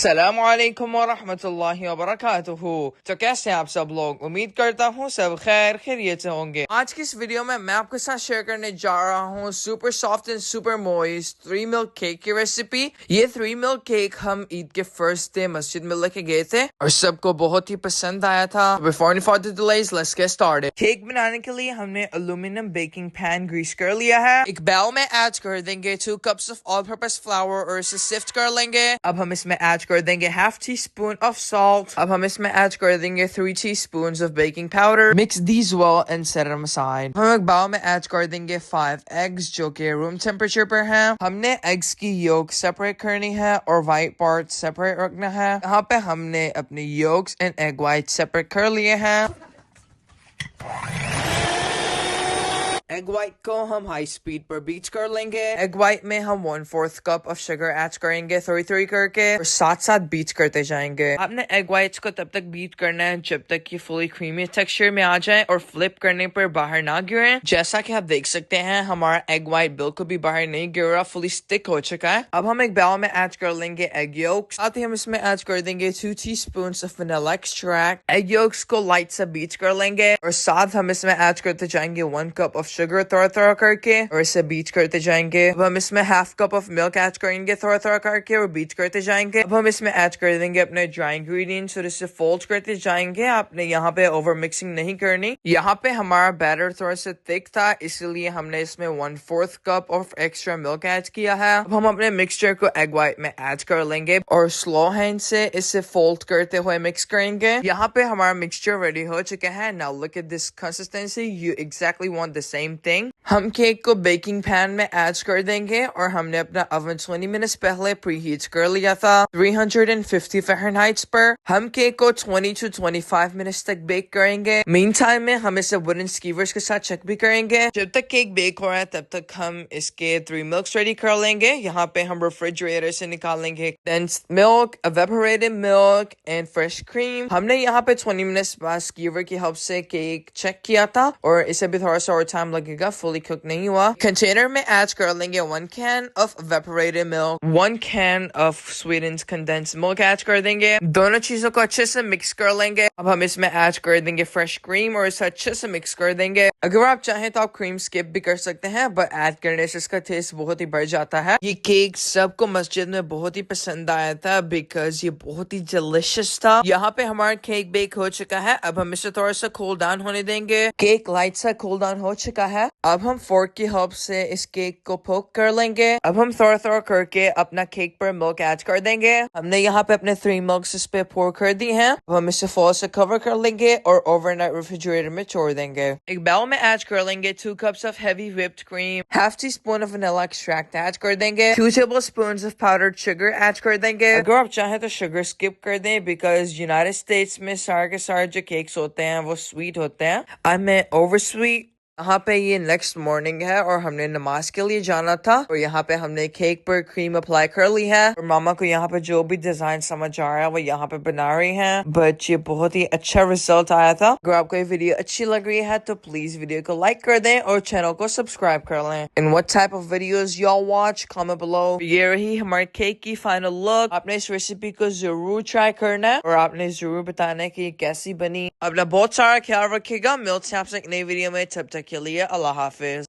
अस्सलामुअलैकुम वरहमतुल्लाहि वबरकातुहू। तो कैसे हैं आप सब लोग? उम्मीद करता हूँ सब खैर खैरियत से होंगे। आज की इस वीडियो में मैं आपके साथ शेयर करने जा रहा हूँ super soft and super moist 3 milk cake की रेसिपी। ये 3 मिल्क केक हम ईद के फर्स्ट डे मस्जिद में लेके गए थे और सबको बहुत ही पसंद आया था। Before any further delays, let's get started। Cake बनाने के लिए हमने एल्यूमिनियम बेकिंग पैन ग्रीस कर लिया है। एक बाउल में ऐड कर देंगे 2 cups of all purpose flower और इसे सिफ्ट कर लेंगे। अब हम इसमें ऐड कर देंगे half tea spoon of salt. अब हम इसमें ऐड कर देंगे 3 teaspoons of baking powder. Mix these well and set them aside. हम एक बाउल में ऐड कर देंगे 5 एग्स जो कि रूम टेम्परेचर पर हैं। हमने एग्स की योक सेपरेट करनी है और व्हाइट पार्ट सेपरेट रखना है। यहाँ पे हमने अपने yolks and egg white separate कर लिए हैं। एग व्हाइट को हम हाई स्पीड पर बीट कर लेंगे। एग व्हाइट में हम 1/4 कप ऑफ शुगर ऐड करेंगे 3 करके और साथ साथ बीट करते जाएंगे। आपने एग व्हाइट्स को तब तक बीट करना है जब तक कि फुली क्रीमी टेक्सचर में आ जाए और फ्लिप करने पर बाहर ना गिरे। जैसा कि आप देख सकते हैं हमारा एग व्हाइट बिल्कुल भी बाहर नहीं गिर रहा, फुली स्टिक हो चुका है। अब हम एक बाउल में ऐड कर लेंगे एग योक्स। साथ ही हम इसमें ऐड कर देंगे 2 teaspoons of vanilla extract. Egg yolks को लाइट से बीट कर लेंगे और साथ हम इसमें ऐड करते जाएंगे 1 कप ऑफ शुगर थोड़ा करके और इसे बीट करते जाएंगे। अब हम इसमें half cup of milk add करेंगे थोड़ा करके और बीट करते जाएंगे। अब हम इसमें ऐड कर देंगे अपने ड्राई इंग्रेडिएंट्स और इसे फोल्ड करते जाएंगे। आपने यहाँ पे ओवर मिक्सिंग नहीं करनी। यहाँ पे हमारा बैटर थोड़ा सा थिक था इसलिए हमने इसमें 1/4 cup of extra milk add किया है। अब हम अपने मिक्सचर को एग व्हाइट में ऐड कर लेंगे और स्लो हैंड से इसे फोल्ड करते हुए मिक्स करेंगे। यहाँ पे हमारा मिक्सचर रेडी हो चुका है। Now look at this consistency, you exactly want the same thing. हम केक को बेकिंग पैन में ऐड कर देंगे और हमने अपना ओवन 20 मिनट्स पहले प्री हीट कर लिया था 350 फ़ारेनहाइट पर। हम केक को 20 to 25 मिनट्स तक बेक करेंगे। मीन टाइम में हम इसे वुडन स्कीवर्स के साथ चेक भी करेंगे। जब तक केक बेक हो रहा है तब तक हम इसके 3 मिल्क्स रेडी कर लेंगे। यहाँ पे हम रेफ्रिजरेटर से निकालेंगे condensed milk, evaporated milk and fresh cream. हमने यहाँ पे 20 मिनट्स बाद स्कीवर की हेल्प से केक चेक किया था और इसे भी थोड़ा सा और टाइम लगेगा, फुली कुक नहीं हुआ। कंटेनर में ऐड कर लेंगे 1 can of evaporated milk, 1 can of sweetened condensed milk add कर देंगे। दोनों चीजों को अच्छे से मिक्स कर लेंगे। अब हम इसमें ऐड कर देंगे फ्रेश क्रीम और इसे अच्छे से मिक्स कर देंगे। अगर आप चाहें तो आप क्रीम स्किप भी कर सकते हैं बट ऐड करने से इसका टेस्ट बहुत ही बढ़ जाता है। ये केक सबको मस्जिद में बहुत ही पसंद आया था बिकॉज ये बहुत ही डिलिशियस था। यहाँ पे हमारा केक बेक हो चुका है। अब हम इसे थोड़ा सा कूल डाउन होने देंगे। केक लाइट सा कूल डाउन हो चुका है। अब हम फोर्क की हेल्प से इस केक को पोक कर लेंगे। अब हम थोड़ा करके अपना केक पर मिल्क ऐड कर देंगे। हमने यहाँ पे अपने 3 मिल्क्स इस पे पोर कर दी हैं। अब हम इसे फॉल से कवर कर लेंगे और ओवरनाइट रेफ्रिजरेटर में छोड़ देंगे। एक बाउल में ऐड कर लेंगे 2 cups of heavy whipped cream, half tea spoon of vanilla extract add कर देंगे, 2 tablespoons of powdered sugar add कर देंगे। अगर आप चाहें तो शुगर स्किप कर दें बिकॉज यूनाइटेड स्टेट्स में सारे के सारे जो केक्स होते हैं वो स्वीट होते हैं। I am over sweet. यहाँ पे ये नेक्स्ट मॉर्निंग है और हमने नमाज के लिए जाना था और यहाँ पे हमने केक पर क्रीम अप्लाई कर ली है और मामा को यहाँ पे जो भी डिजाइन समझ आ रहा है वो यहाँ पे बना रही हैं। बट ये बहुत ही अच्छा रिजल्ट आया था। अगर आपको ये वीडियो अच्छी लग रही है तो प्लीज वीडियो को लाइक कर दें और चैनल को सब्सक्राइब कर लें। In what type of videos y'all watch, comment below. ये रही हमारे केक की फाइनल लुक। आपने इस रेसिपी को जरूर ट्राई करना है और आपने जरूर बताना है कि कैसी बनी। अपना बहुत सारा ख्याल रखिएगा। मिलते हैं आपसे एक नई वीडियो में, तब तक के लिए अल्लाह हाफिज।